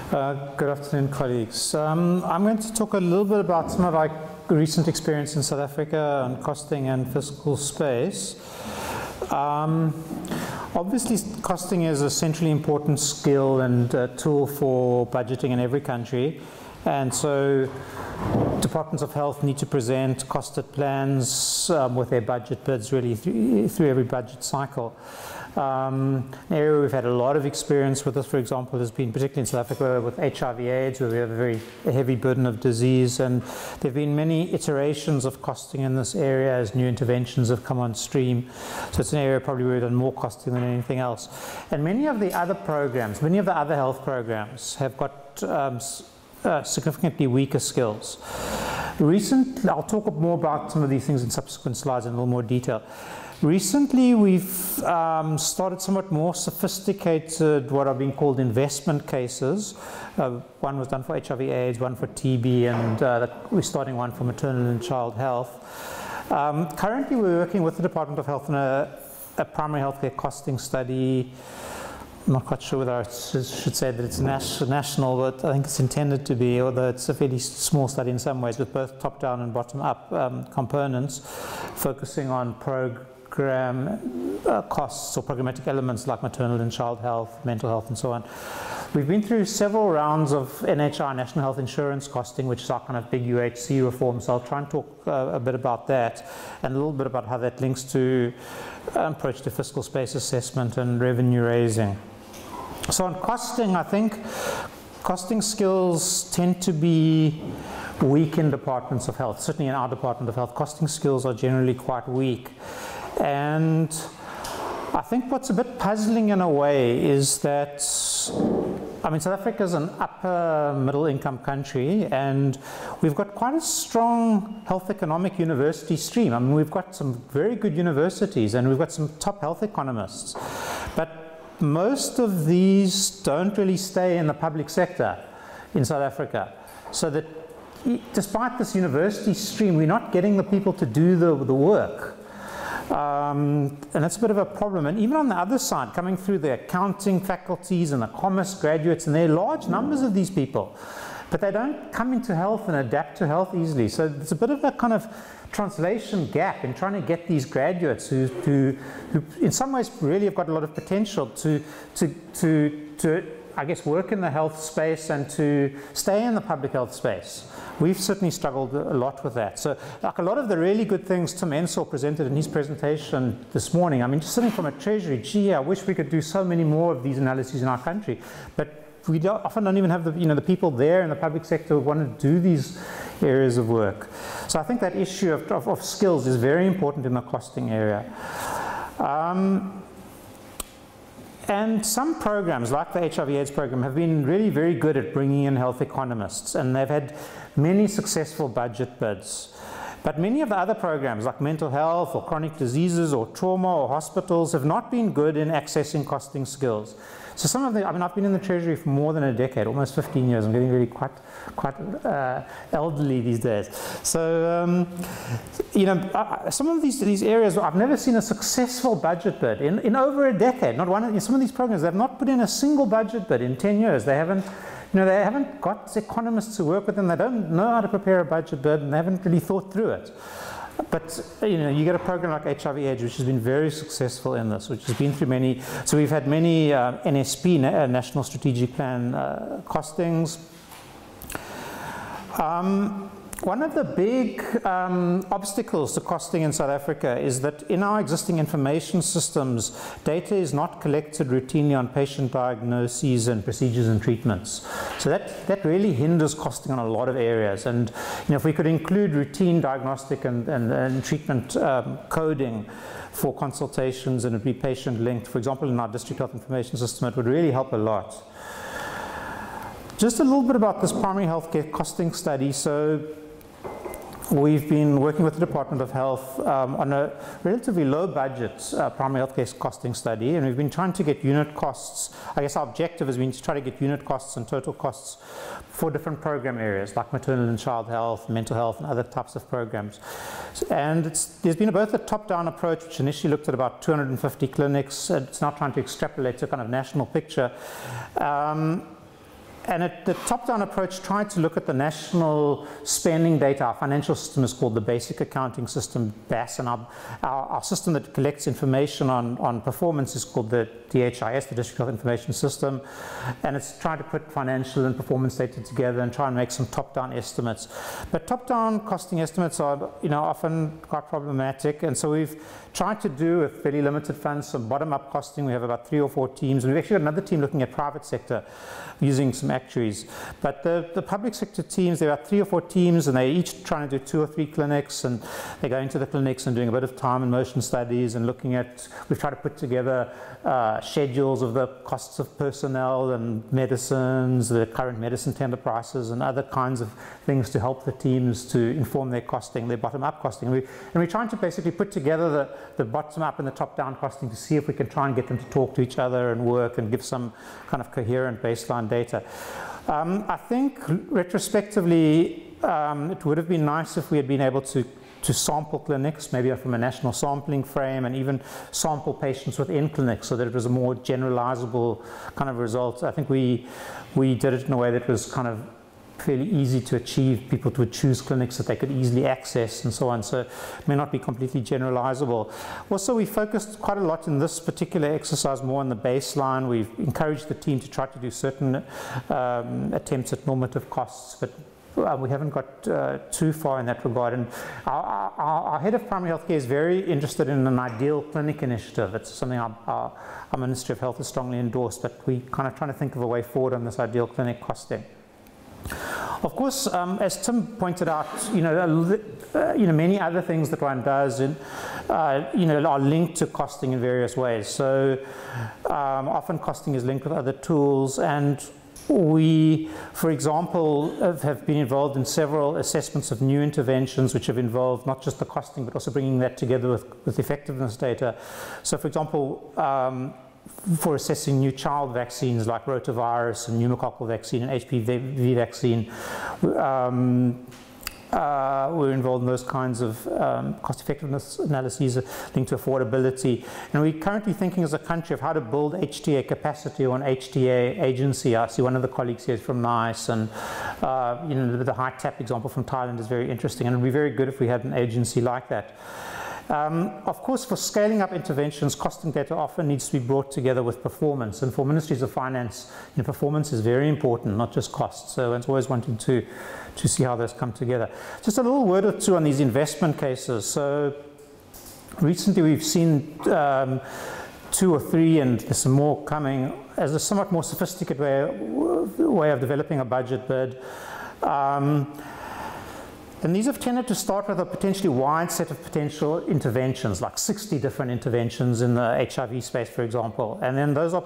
Good afternoon, colleagues. I'm going to talk a little bit about some of our recent experience in South Africa on costing and fiscal space. Obviously, costing is a centrally important skill and tool for budgeting in every country. And so departments of health need to present costed plans with their budget bids really through every budget cycle. An area we've had a lot of experience with this, for example, has been particularly in South Africa with HIV/AIDS, where we have a very heavy burden of disease, and there have been many iterations of costing in this area as new interventions have come on stream. So it's an area probably where we've done more costing than anything else. And many of the other programs, many of the other health programs have got significantly weaker skills. Recently, I'll talk more about some of these things in subsequent slides in a little more detail. Recently, we've started somewhat more sophisticated, what are being called investment cases. One was done for HIV/AIDS, one for TB, and we're starting one for maternal and child health. Currently, we're working with the Department of Health on a primary healthcare costing study. I'm not quite sure whether I should say that it's national, but I think it's intended to be, although it's a fairly small study in some ways with both top-down and bottom-up components, focusing on program costs or programmatic elements like maternal and child health, mental health, and so on. We've been through several rounds of NHI, National Health Insurance costing, which is our kind of big UHC reform, so I'll try and talk a bit about that and a little bit about how that links to approach to fiscal space assessment and revenue raising. So on costing, I think costing skills tend to be weak in departments of health. Certainly in our Department of Health, costing skills are generally quite weak. And I think what's a bit puzzling in a way is that, I mean, South Africa is an upper middle income country, and we've got quite a strong health economic university stream. I mean, we've got some very good universities and we've got some top health economists. But most of these don't really stay in the public sector in South Africa. So that despite this university stream, we're not getting the people to do the work. And that's a bit of a problem. And even on the other side, coming through the accounting faculties and the commerce graduates, and there are large numbers of these people, but they don't come into health and adapt to health easily. So there's a bit of a kind of translation gap in trying to get these graduates who in some ways really have got a lot of potential to I guess work in the health space and to stay in the public health space. We've certainly struggled a lot with that. So like a lot of the really good things Tim Ensor presented in his presentation this morning, I mean, just sitting from a Treasury, gee, I wish we could do so many more of these analyses in our country. But we often don't even have the people there in the public sector who want to do these areas of work. So I think that issue of skills is very important in the costing area. And some programs, like the HIV/AIDS program, have been really very good at bringing in health economists, and they've had many successful budget bids. But many of the other programs, like mental health or chronic diseases or trauma or hospitals, have not been good in accessing costing skills. So some of the, I mean, I've been in the Treasury for more than a decade, almost 15 years. I'm getting really quite elderly these days. So, you know, some of these areas, I've never seen a successful budget bid in over a decade. Not one in some of these programs, they've not put in a single budget bid in 10 years. They haven't, you know, they haven't got economists to work with them. They don't know how to prepare a budget bid, and they haven't really thought through it. But, you know, you get a program like HIV/AIDS, which has been very successful in this, which has been through many, so we've had many NSP, National Strategic Plan costings. One of the big obstacles to costing in South Africa is that in our existing information systems, data is not collected routinely on patient diagnoses and procedures and treatments. So that really hinders costing on a lot of areas. And you know, if we could include routine diagnostic and treatment coding for consultations, and it would be patient linked, for example, in our district health information system, it would really help a lot. Just a little bit about this primary healthcare costing study. So we've been working with the Department of Health on a relatively low budget primary healthcare costing study, and we've been trying to get unit costs. I guess our objective has been to try to get unit costs and total costs for different program areas like maternal and child health, mental health, and other types of programs. And there's been both a top-down approach, which initially looked at about 250 clinics. It's now trying to extrapolate to a kind of national picture. And the top-down approach tried to look at the national spending data. Our financial system is called the Basic Accounting System, BAS, and our system that collects information on performance is called the DHIS, the District Health Information System. And it's trying to put financial and performance data together and try and make some top-down estimates. But top-down costing estimates are, often quite problematic. And so we've tried to do, with very limited funds, some bottom-up costing. We have about 3 or 4 teams. And we've actually got another team looking at private sector using some actuaries. But the public sector teams, there are 3 or 4 teams, and they're each trying to do 2 or 3 clinics, and they go into the clinics and doing a bit of time and motion studies and looking at, we've tried to put together schedules of the costs of personnel and medicines, the current medicine tender prices, and other kinds of things to help the teams to inform their costing, their bottom-up costing. And we're trying to basically put together the bottom-up and the top-down costing to see if we can try and get them to talk to each other and work and give some kind of coherent baseline data. I think retrospectively it would have been nice if we had been able to sample clinics, maybe from a national sampling frame, and even sample patients within clinics so that it was a more generalizable kind of result. I think we did it in a way that was kind of fairly easy to achieve. People would choose clinics that they could easily access and so on, so it may not be completely generalizable. Also, we focused quite a lot in this particular exercise more on the baseline. We've encouraged the team to try to do certain attempts at normative costs, but we haven't got too far in that regard. And our head of primary healthcare is very interested in an ideal clinic initiative. It's something our Ministry of Health has strongly endorsed, but we're kind of trying to think of a way forward on this ideal clinic costing. Of course, as Tim pointed out, many other things that one does are linked to costing in various ways. So often costing is linked with other tools, and we, for example, have been involved in several assessments of new interventions which have involved not just the costing but also bringing that together with effectiveness data. So, for example, for assessing new child vaccines like rotavirus and pneumococcal vaccine and HPV vaccine, we're involved in those kinds of cost effectiveness analyses linked to affordability. And we're currently thinking as a country of how to build HTA capacity or an HTA agency. I see one of the colleagues here is from NICE, and the high tap example from Thailand is very interesting, and it would be very good if we had an agency like that. Of course, for scaling up interventions, costing data often needs to be brought together with performance. And for ministries of finance, performance is very important, not just cost. So it's always wanting to see how those come together. Just a little word or two on these investment cases. So recently we've seen 2 or 3, and there's some more coming, as a somewhat more sophisticated way of developing a budget bid. And these have tended to start with a potentially wide set of potential interventions, like 60 different interventions in the HIV space, for example. And then those are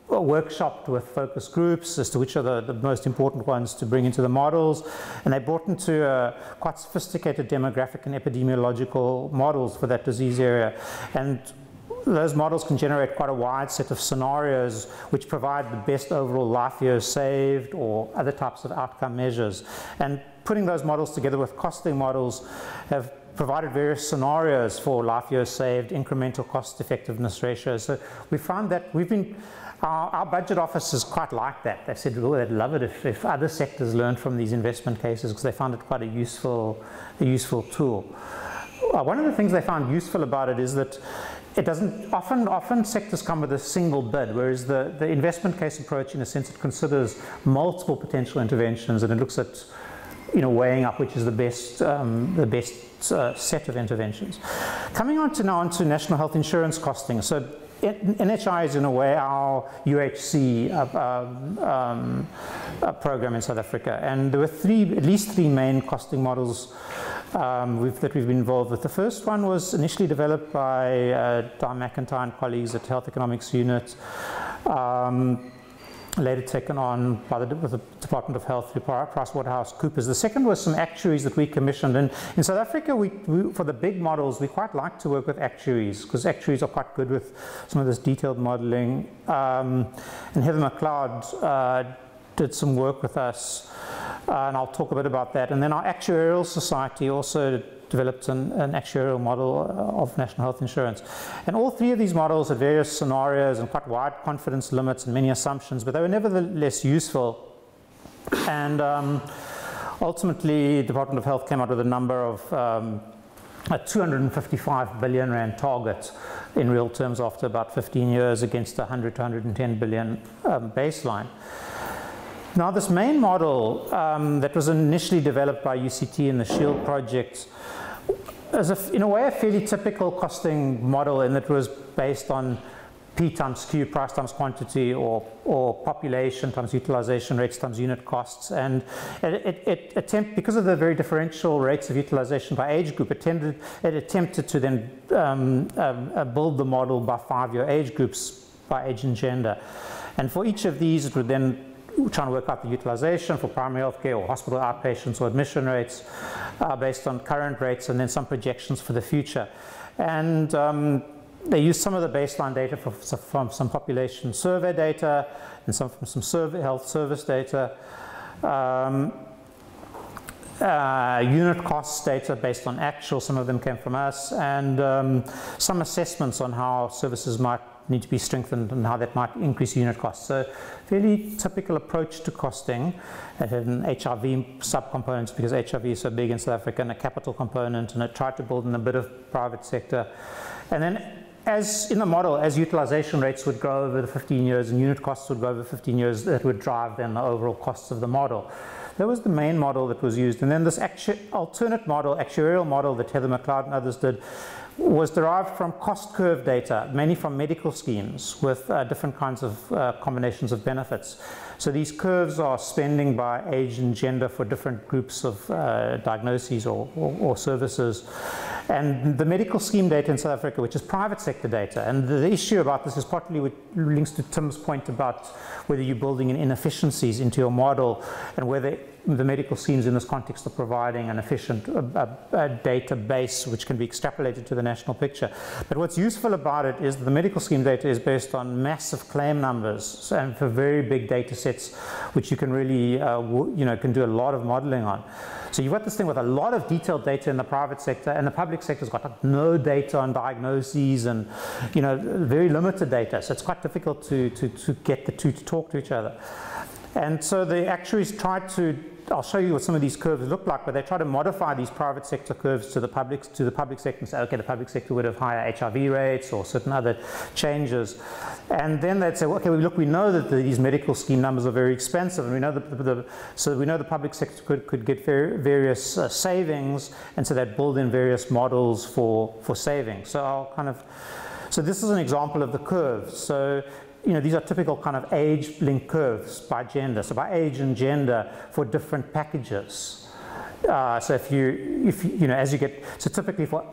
workshopped with focus groups as to which are the most important ones to bring into the models. And they brought into quite sophisticated demographic and epidemiological models for that disease area. And those models can generate quite a wide set of scenarios which provide the best overall life years saved or other types of outcome measures. And putting those models together with costing models have provided various scenarios for life years saved, incremental cost effectiveness ratios. So we found that our budget officers quite like that. They said, oh, they'd love it if other sectors learned from these investment cases, because they found it quite a useful tool. One of the things they found useful about it is that it doesn't, often sectors come with a single bid, whereas the investment case approach, in a sense, it considers multiple potential interventions, and it looks at weighing up which is the best set of interventions. Coming on now onto national health insurance costing. So NHI is in a way our UHC program in South Africa, and there were at least three main costing models that we've been involved with. The first one was initially developed by Don McIntyre and colleagues at Health Economics Unit, later taken on by the Department of Health through PricewaterhouseCoopers. The second was some actuaries that we commissioned. And in South Africa, we, for the big models, we quite like to work with actuaries, because actuaries are quite good with some of this detailed modeling. And Heather McLeod did some work with us, and I'll talk a bit about that. And then our Actuarial Society also developed an actuarial model of national health insurance. And all three of these models had various scenarios and quite wide confidence limits and many assumptions, but they were nevertheless useful. And ultimately, the Department of Health came out with a number of a 255 billion rand target in real terms after about 15 years against a 100 to 110 billion baseline. Now, this main model that was initially developed by UCT in the SHIELD project is, in a way, a fairly typical costing model, and it was based on P times Q, price times quantity, or population times utilization rates times unit costs. And it attempted, because of the very differential rates of utilization by age group, it attempted to then build the model by 5-year age groups by age and gender. And for each of these, it would then try and work out the utilization for primary healthcare or hospital outpatients or admission rates based on current rates, and then some projections for the future. And they used some of the baseline data from some population survey data and some from some health service data, unit cost data based on actual, some of them came from us, and some assessments on how services might need to be strengthened and how that might increase unit costs. So fairly typical approach to costing. It had an HIV subcomponent because HIV is so big in South Africa, and a capital component, and it tried to build in a bit of private sector. And then as in the model, as utilization rates would grow over the 15 years and unit costs would grow over 15 years, that would drive then the overall costs of the model. That was the main model that was used. And then this alternate model, actuarial model that Heather McLeod and others did, was derived from cost curve data, mainly from medical schemes with different kinds of combinations of benefits. So these curves are spending by age and gender for different groups of diagnoses or services. And the medical scheme data in South Africa, which is private sector data, and the issue about this is partly what links to Tim's point about whether you're building in inefficiencies into your model and whether the medical schemes in this context are providing an efficient database which can be extrapolated to the national picture. But what's useful about it is that the medical scheme data is based on massive claim numbers and for very big data sets which you can really, can do a lot of modeling on. So you've got this thing with a lot of detailed data in the private sector, and the public sector's got no data on diagnoses and, very limited data. So it's quite difficult to get the two to talk to each other. And so the actuaries tried to, I'll show you what some of these curves look like, but they try to modify these private sector curves to the public sector and say, okay, the public sector would have higher HIV rates or certain other changes. And then they'd say, well, okay, look, we know that these medical scheme numbers are very expensive, and we know so we know the public sector could get various savings, and so they'd build in various models for savings. So so this is an example of the curves. So these are typical kind of age-linked curves by gender. So by age and gender for different packages. So as you get, so typically for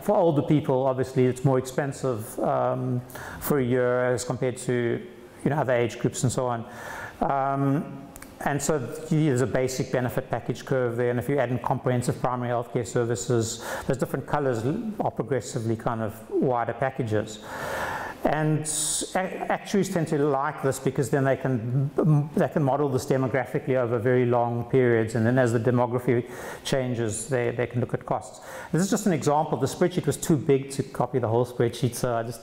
older people, obviously it's more expensive for a year as compared to other age groups and so on. And so there's a basic benefit package curve there, and if you add in comprehensive primary healthcare services, those different colors are progressively kind of wider packages. And actuaries tend to like this because then they can model this demographically over very long periods, and then as the demography changes, they can look at costs. This is just an example. The spreadsheet was too big to copy the whole spreadsheet, so I just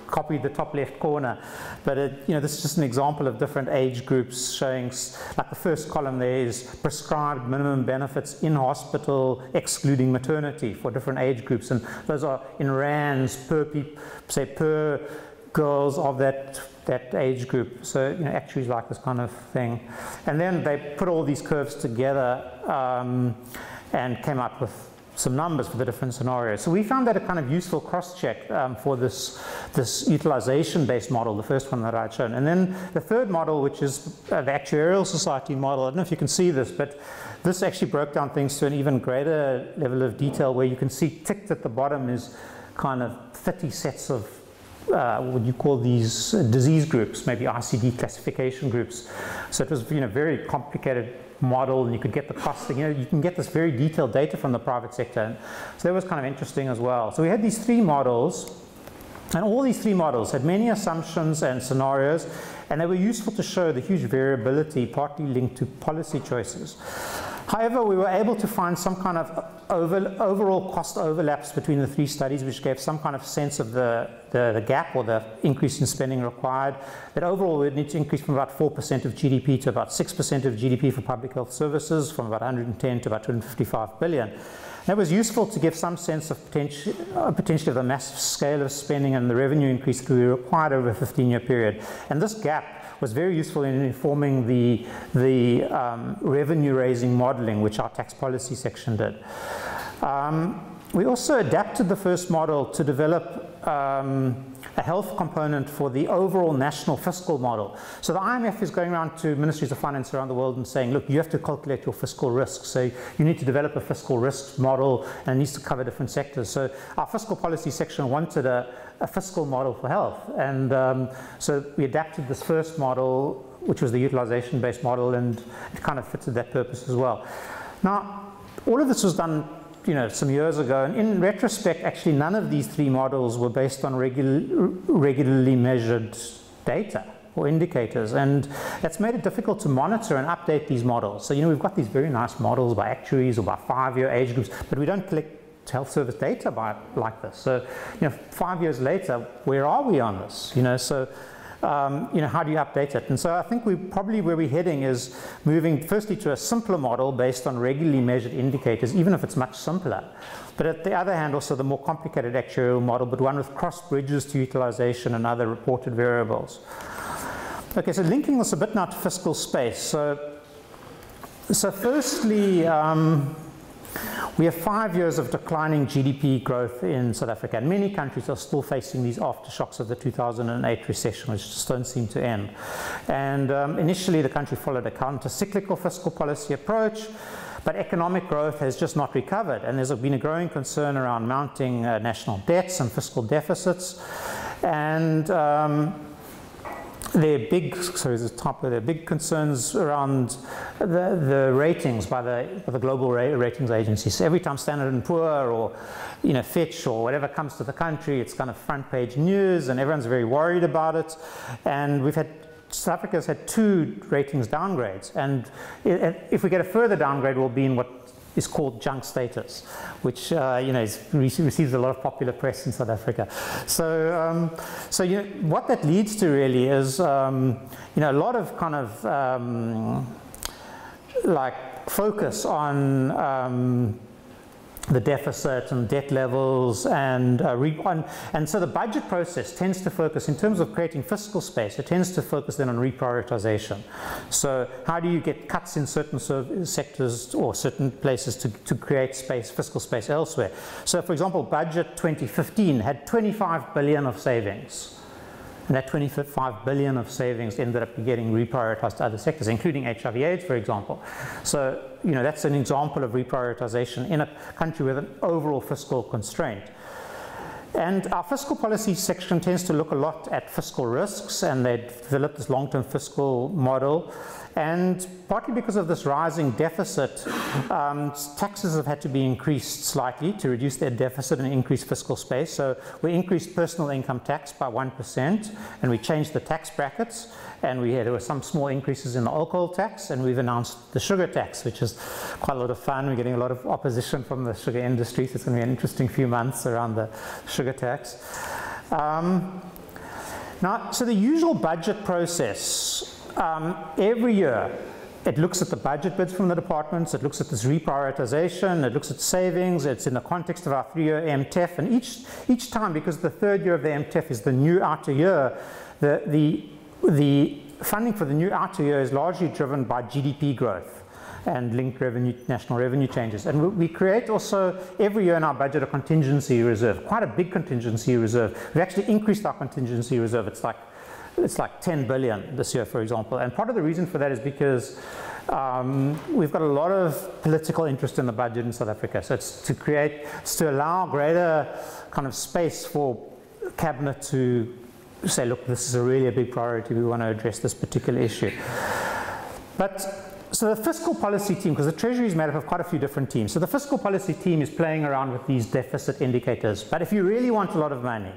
copied the top left corner. But this is just an example of different age groups showing, like the first column there is prescribed minimum benefits in hospital, excluding maternity for different age groups, and those are in rands per girls of that age group. So actuaries like this kind of thing. And then they put all these curves together and came up with some numbers for the different scenarios. So we found that a kind of useful cross-check for this utilization-based model, the first one that I'd shown. And then the third model, which is the Actuarial Society model. I don't know if you can see this, but this actually broke down things to an even greater level of detail, where you can see ticked at the bottom is kind of 30 sets of what you call these disease groups, maybe ICD classification groups. So it was very complicated model, and you could get the costing. You can get this very detailed data from the private sector. And so that was kind of interesting as well. So we had these three models, and all these three models had many assumptions and scenarios, and they were useful to show the huge variability partly linked to policy choices. However, we were able to find some kind of overall cost overlaps between the three studies, which gave some kind of sense of the gap or the increase in spending required. That overall we'd need to increase from about 4% of GDP to about 6% of GDP for public health services, from about 110 to about 255 billion. That was useful to give some sense of potentially of the massive scale of spending and the revenue increase that we required over a 15-year period. And this gap was very useful in informing the revenue-raising modeling, which our tax policy section did. We also adapted the first model to develop a health component for the overall national fiscal model. So the IMF is going around to ministries of finance around the world and saying, look, you have to calculate your fiscal risk. So you need to develop a fiscal risk model, and it needs to cover different sectors. So our fiscal policy section wanted a fiscal model for health. And so we adapted this first model, which was the utilization-based model, and it kind of fitted that purpose as well. Now, all of this was done some years ago, and in retrospect, actually none of these three models were based on regularly measured data or indicators, and that's made it difficult to monitor and update these models. So we've got these very nice models by actuaries or by 5-year age groups, but we don't collect health service data like this. So 5 years later, where are we on this? How do you update it? And so I think probably where we're heading is moving firstly to a simpler model based on regularly measured indicators, even if it's much simpler. But at the other hand, also the more complicated actuarial model, but one with cross bridges to utilization and other reported variables. Okay, so linking this a bit now to fiscal space. So firstly, we have 5 years of declining GDP growth in South Africa, and many countries are still facing these aftershocks of the 2008 recession, which just don't seem to end. And initially, the country followed a counter-cyclical fiscal policy approach, but economic growth has just not recovered, and there's been a growing concern around mounting national debts and fiscal deficits. And there are big concerns around the ratings by the global ratings agencies. So every time Standard & Poor or Fitch or whatever comes to the country, it's kind of front page news, and everyone's very worried about it. And South Africa's had 2 ratings downgrades, and if we get a further downgrade, we'll be in what is called junk status, which receives a lot of popular press in South Africa. So, what that leads to really is a lot of kind of focus on the deficit and debt levels, and so the budget process tends to focus, in terms of creating fiscal space, it tends to focus then on reprioritization. So how do you get cuts in certain sectors or certain places to create space, fiscal space elsewhere? So for example, budget 2015 had 25 billion of savings. And that 25 billion of savings ended up getting reprioritized to other sectors, including HIV/AIDS, for example. So, that's an example of reprioritization in a country with an overall fiscal constraint. And our fiscal policy section tends to look a lot at fiscal risks, and they developed this long-term fiscal model. And partly because of this rising deficit, taxes have had to be increased slightly to reduce their deficit and increase fiscal space. So we increased personal income tax by 1%, and we changed the tax brackets, and there were some small increases in the alcohol tax, and we've announced the sugar tax, which is quite a lot of fun. We're getting a lot of opposition from the sugar industry, so it's going to be an interesting few months around the sugar tax. Now, so the usual budget process, every year, it looks at the budget bids from the departments, it looks at this reprioritization, it looks at savings, it's in the context of our 3-year MTEF, and each time, because the 3rd year of the MTEF is the new outer year, the funding for the new outer year is largely driven by GDP growth and linked national revenue changes. And we create also every year in our budget a contingency reserve, quite a big contingency reserve. We've actually increased our contingency reserve. It's like 10 billion this year, for example. And part of the reason for that is because we've got a lot of political interest in the budget in South Africa. So it's to allow greater kind of space for cabinet to say, look, this is really a big priority. We want to address this particular issue. So the fiscal policy team, because the Treasury is made up of quite a few different teams. So the fiscal policy team is playing around with these deficit indicators. But if you really want a lot of money,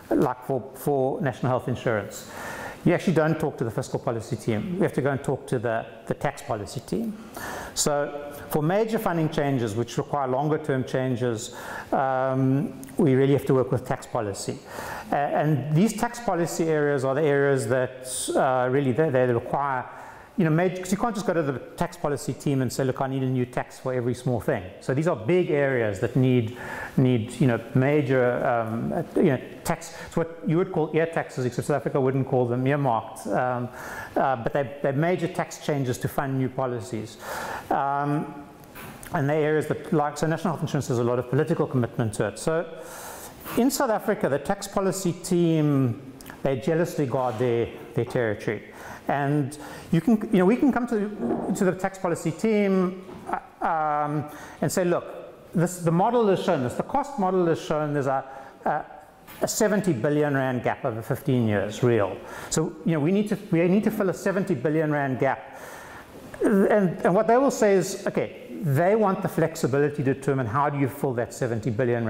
like for national health insurance, you actually don't talk to the fiscal policy team. You have to go and talk to the tax policy team. So for major funding changes, which require longer term changes, we really have to work with tax policy. And these tax policy areas are the areas that really they require, you know, major, because you can't just go to the tax policy team and say, look, I need a new tax for every small thing. So these are big areas that need you know, major, you know, tax. It's what you would call ear taxes, except South Africa wouldn't call them earmarked. But they're major tax changes to fund new policies. And they're areas that, like, so national health insurance has a lot of political commitment to it. So in South Africa, the tax policy team, they jealously guard their territory. And you know, we can come to the tax policy team and say, look, the model is shown, the cost model is shown, there's a 70 billion rand gap over 15 years, real. So, you know, we need to fill a 70 billion rand gap. And what they will say is, okay, they want the flexibility to determine how do you fill that 70 billion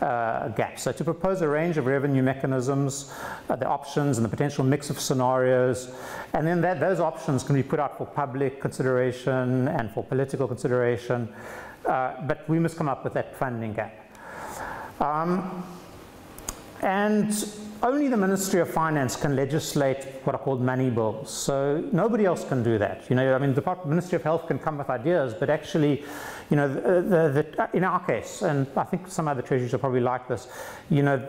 gap. So to propose a range of revenue mechanisms, the options and the potential mix of scenarios, and then those options can be put out for public consideration and for political consideration, but we must come up with that funding gap. And only the Ministry of Finance can legislate what are called money bills. So nobody else can do that. You know, I mean, the Ministry of Health can come with ideas, but actually, you know, in our case, and I think some other treasuries are probably like this, you know,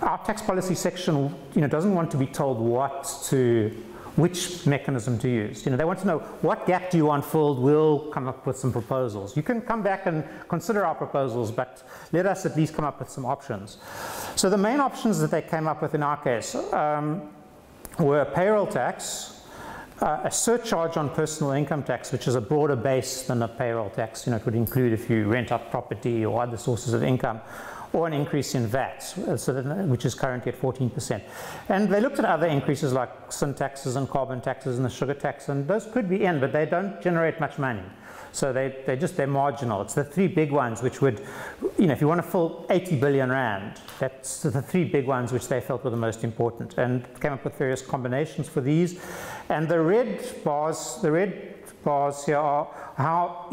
our tax policy section, you know, doesn't want to be told which mechanism to use. You know, they want to know what gap do you want filled. We'll come up with some proposals. You can come back and consider our proposals, but let us at least come up with some options. So the main options that they came up with in our case were payroll tax, a surcharge on personal income tax, which is a broader base than a payroll tax. You know, it would include if you rent out property or other sources of income, or an increase in VAT, which is currently at 14%. And they looked at other increases like sin taxes and carbon taxes and the sugar tax, and those could be in, but they don't generate much money. So they're marginal. It's the three big ones which would, you know, if you want to fill 80 billion rand, that's the three big ones which they felt were the most important, and came up with various combinations for these. And the red bars here are how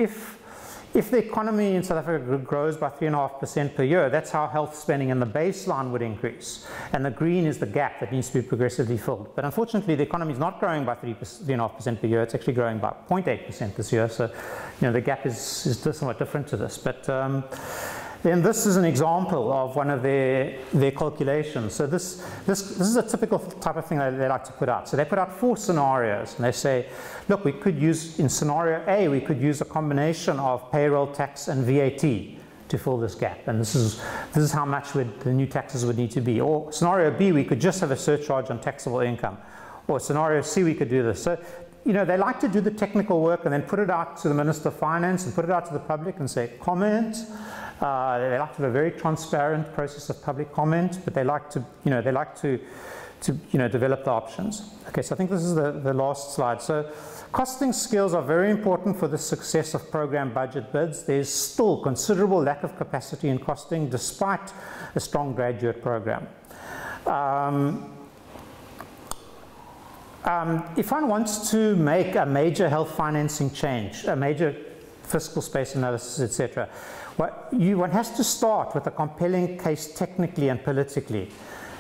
if the economy in South Africa grows by 3.5% per year, that's how health spending in the baseline would increase. And the green is the gap that needs to be progressively filled. But unfortunately, the economy is not growing by 3.5% per year. It's actually growing by 0.8% this year. So, you know, the gap is somewhat different to this. But then this is an example of one of their calculations. So this is a typical type of thing that they like to put out. So they put out 4 scenarios, and they say, look, we could use, in scenario A, we could use a combination of payroll tax and VAT to fill this gap. And this is how much the new taxes would need to be. Or scenario B, we could just have a surcharge on taxable income. Or scenario C, we could do this. So, you know, they like to do the technical work and then put it out to the Minister of Finance and put it out to the public and say, comment. They like to have a very transparent process of public comment, but they like to, you know, develop the options. Okay, so I think this is the last slide. So costing skills are very important for the success of program budget bids. There's still considerable lack of capacity in costing despite a strong graduate program. If one wants to make a major health financing change, a major fiscal space analysis, etc., one has to start with a compelling case technically and politically.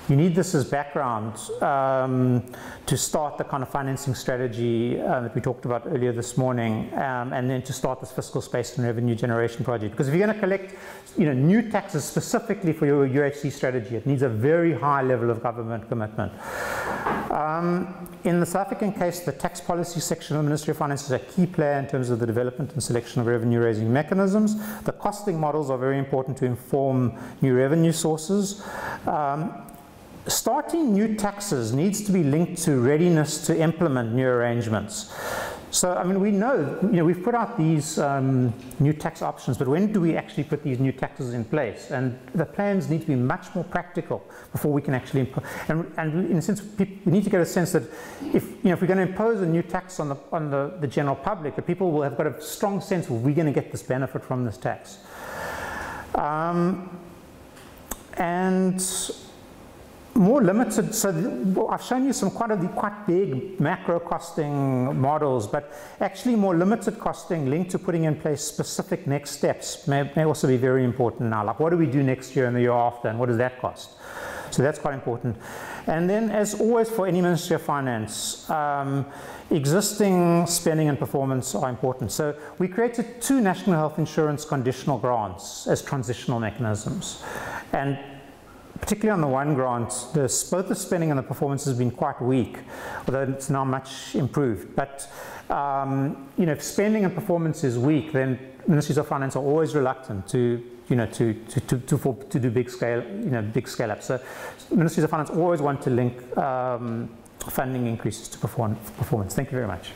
You need this as background to start the kind of financing strategy that we talked about earlier this morning, and then to start this fiscal space and revenue generation project. Because if you're going to collect, you know, new taxes specifically for your UHC strategy, it needs a very high level of government commitment. In the South African case, the tax policy section of the Ministry of Finance is a key player in terms of the development and selection of revenue-raising mechanisms. The costing models are very important to inform new revenue sources. Starting new taxes needs to be linked to readiness to implement new arrangements. So, I mean, we know, you know, we've put out these new tax options, but when do we actually put these new taxes in place? And the plans need to be much more practical before we can actually and in a sense, we need to get a sense that if we're going to impose a new tax on the general public, the people will have got a strong sense of, we're going to get this benefit from this tax. more limited, so I've shown you some quite big macro costing models, but actually more limited costing linked to putting in place specific next steps may also be very important now. Like, what do we do next year and the year after, and what does that cost? So that's quite important. And then, as always for any Ministry of Finance, existing spending and performance are important. So we created 2 national health insurance conditional grants as transitional mechanisms. And particularly on the one grant, both the spending and the performance has been quite weak, although it's now much improved. But if spending and performance is weak, then Ministries of Finance are always reluctant to do big scale up. So Ministries of Finance always want to link funding increases to performance. Thank you very much.